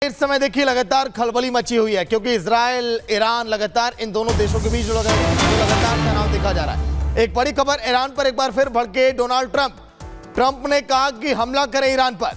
इस समय देखिए लगातार खलबली मची हुई है क्योंकि इजराइल ईरान लगातार इन दोनों देशों के बीच लगातार तनाव देखा जा रहा है। एक बड़ी खबर ईरान पर एक बार फिर भड़के डोनाल्ड ट्रंप ने कहा कि हमला करें ईरान पर।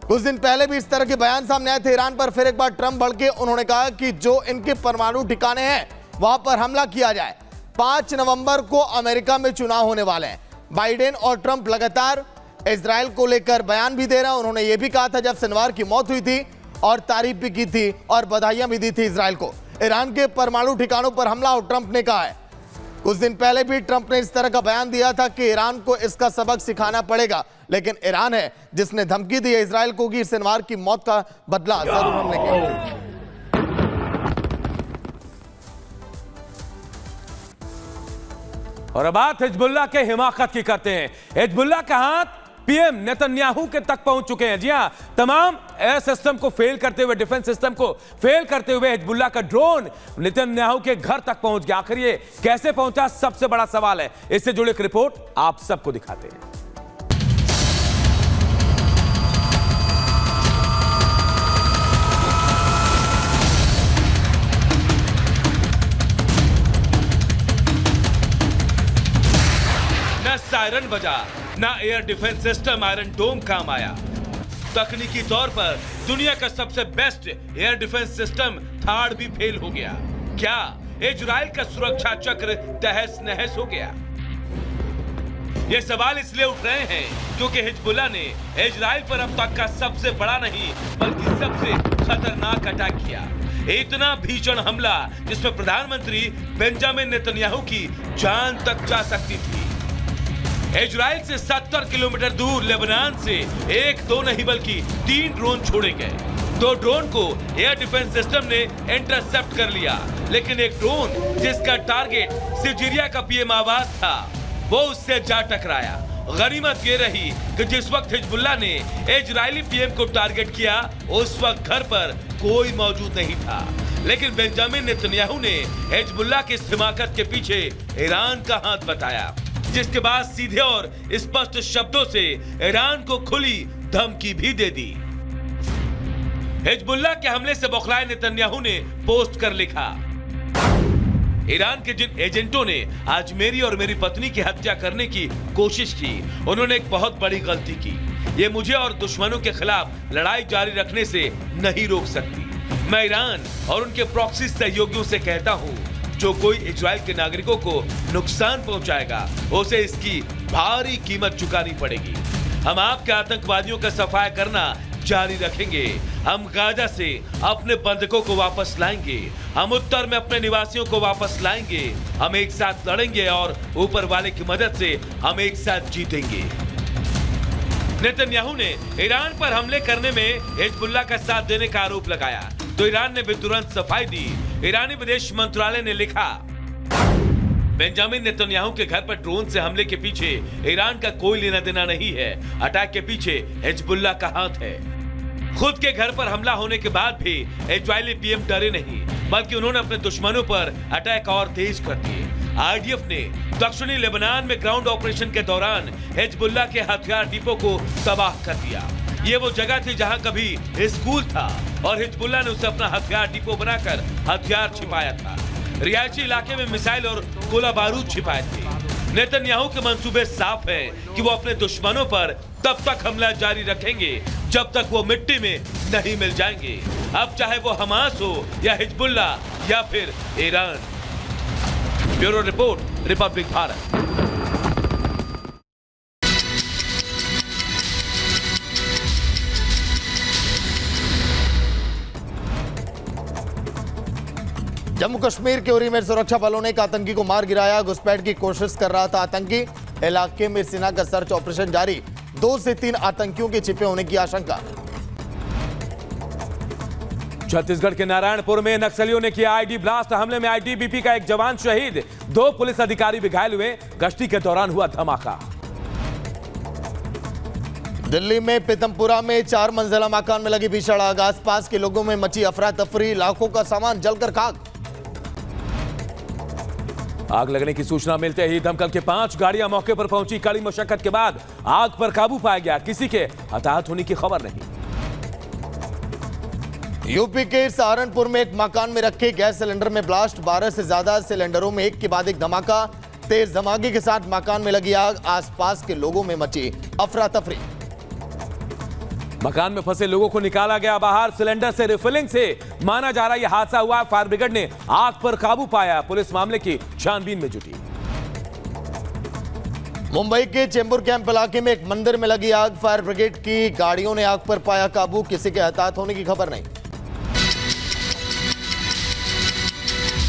कुछ दिन पहले भी इस तरह के बयान सामने आए थे ईरान पर, फिर एक बार ट्रंप भड़के। उन्होंने कहा कि जो इनके परमाणु ठिकाने हैं वहां पर हमला किया जाए। 5 नवंबर को अमेरिका में चुनाव होने वाले हैं। बाइडेन और ट्रंप लगातार इजराइल को लेकर बयान भी दे रहे हैं। उन्होंने यह भी कहा था जब सिनवार की मौत हुई थी और तारीफ भी की थी और बधाइयां भी दी थी इजराइल को। ईरान के परमाणु ठिकानों पर हमला और ट्रंप ने कहा है। कुछ दिन पहले भी ट्रंप ने इस तरह का बयान दिया था कि ईरान को इसका सबक सिखाना पड़ेगा, लेकिन ईरान है जिसने धमकी दी है इजराइल को कि सिनवार की मौत का बदला जरूर हम लेंगे। और अब बात हिजबुल्लाह के हिमाकत की करते हैं। हिजबुल्लाह का हाथ पीएम नेतन्याहू के तक पहुंच चुके हैं। जी हां, तमाम एयर सिस्टम को फेल करते हुए, डिफेंस सिस्टम को फेल करते हुए हिजबुल्लाह का ड्रोन नेतन्याहू के घर तक पहुंच गया। आखिर ये कैसे पहुंचा, सबसे बड़ा सवाल है। इससे जुड़ी एक रिपोर्ट आप सबको दिखाते हैं। न सायरन बजा, ना एयर डिफेंस सिस्टम आयरन डोम काम आया। तकनीकी तौर पर दुनिया का सबसे बेस्ट एयर डिफेंस सिस्टम थाड़ भी फेल हो गया। क्या इजराइल का सुरक्षा चक्र तहस नहस हो गया? ये सवाल इसलिए उठ रहे हैं क्योंकि हिजबुल्लाह ने इजराइल पर अब तक का सबसे बड़ा नहीं बल्कि सबसे खतरनाक अटैक किया। इतना भीषण हमला जिसमें प्रधानमंत्री बेंजामिन नेतन्याहू की जान तक जा सकती थी। इजराइल से 70 किलोमीटर दूर लेबनान से 1-2 नहीं बल्कि 3 ड्रोन छोड़े गए। 2 ड्रोन को एयर डिफेंस सिस्टम ने इंटरसेप्ट कर लिया, लेकिन एक ड्रोन जिसका टारगेट सिजिरिया का पीएम आवास था वो उससे जा टकराया। गनीमत ये रही कि जिस वक्त हिजबुल्लाह ने इजरायली पीएम को टारगेट किया उस वक्त घर पर कोई मौजूद नहीं था, लेकिन बेंजामिन नेतन्याहू ने हिजबुल्लाह की इस हिमाकत के पीछे ईरान का हाथ बताया, जिसके बाद सीधे और स्पष्ट शब्दों से ईरान को खुली धमकी भी दे दी। हिजबुल्लाह के हमले से बौखलाए नेतन्याहू ने पोस्ट कर लिखा, ईरान के जिन एजेंटों ने आज मेरी और मेरी पत्नी की हत्या करने की कोशिश की, उन्होंने एक बहुत बड़ी गलती की। ये मुझे और दुश्मनों के खिलाफ लड़ाई जारी रखने से नहीं रोक सकती। मैं ईरान और उनके प्रॉक्सी सहयोगियों से कहता हूँ, जो कोई इजराइल के नागरिकों को नुकसान पहुंचाएगा उसे इसकी भारी कीमत चुकानी पड़ेगी। हम आपके आतंकवादियों का सफाया करना जारी रखेंगे। हम गाजा से अपने बंधकों को वापस लाएंगे। हम उत्तर में अपने निवासियों को वापस लाएंगे। हम एक साथ लड़ेंगे और ऊपर वाले की मदद से हम एक साथ जीतेंगे। नेतन्याहू ने ईरान पर हमले करने में हिजबुल्लाह का साथ देने का आरोप लगाया तो ईरान ने भी तुरंत सफाई दी। ईरानी विदेश मंत्रालय ने लिखा, बेंजामिन नेतन्याहू के घर पर ड्रोन से हमले के पीछे ईरान का कोई लेना देना नहीं है। अटैक के पीछे हिजबुल्लाह का हाथ है। खुद के घर पर हमला होने के बाद भी इजरायली पीएम डरे नहीं, बल्कि उन्होंने अपने दुश्मनों पर अटैक और तेज कर दिए। आईडीएफ ने दक्षिणी लेबनान में ग्राउंड ऑपरेशन के दौरान हिजबुल्लाह के हथियार डिपो को तबाह कर दिया। ये वो जगह थी जहां कभी स्कूल था और हिजबुल्लाह ने उसे अपना हथियार डिपो बनाकर हथियार छिपाया था। रिहायशी इलाके में मिसाइल और गोला बारूद छिपाए थे। नेतन्याहू के मंसूबे साफ हैं कि वो अपने दुश्मनों पर तब तक हमला जारी रखेंगे जब तक वो मिट्टी में नहीं मिल जाएंगे, अब चाहे वो हमास हो या हिजबुल्लाह या फिर Iran. Bureau report, Republic Bharat. Jammu Kashmir के उरी में सुरक्षा बलों ने एक आतंकी को मार गिराया। घुसपैठ की कोशिश कर रहा था आतंकी। इलाके में सेना का सर्च ऑपरेशन जारी। 2 से 3 आतंकियों के छिपे होने की आशंका। छत्तीसगढ़ के नारायणपुर में नक्सलियों ने किया आईडी ब्लास्ट। हमले में आईटीबीपी का एक जवान शहीद, 2 पुलिस अधिकारी भी घायल हुए। गश्ती के दौरान हुआ धमाका। दिल्ली में पीतमपुरा में 4 मंजिला मकान में लगी भीषण आग। आसपास के लोगों में मची अफरा तफरी, लाखों का सामान जलकर खाक। आग लगने की सूचना मिलते ही दमकल के 5 गाड़ियां मौके पर पहुंची। कड़ी मशक्कत के बाद आग पर काबू पाया गया। किसी के हताहत होने की खबर नहीं। यूपी के सहारनपुर में एक मकान में रखे गैस सिलेंडर में ब्लास्ट, 12 से ज्यादा सिलेंडरों में एक के बाद एक धमाका। तेज धमाके के साथ मकान में लगी आग, आसपास के लोगों में मची अफरा तफरी। मकान में फंसे लोगों को निकाला गया बाहर। सिलेंडर से रिफिलिंग से माना जा रहा है यह हादसा हुआ। फायर ब्रिगेड ने आग पर काबू पाया। पुलिस मामले की छानबीन में जुटी। मुंबई के चेंबूर कैंप इलाके में एक मंदिर में लगी आग, फायर ब्रिगेड की गाड़ियों ने आग पर पाया काबू। किसी के हताहत होने की खबर नहीं।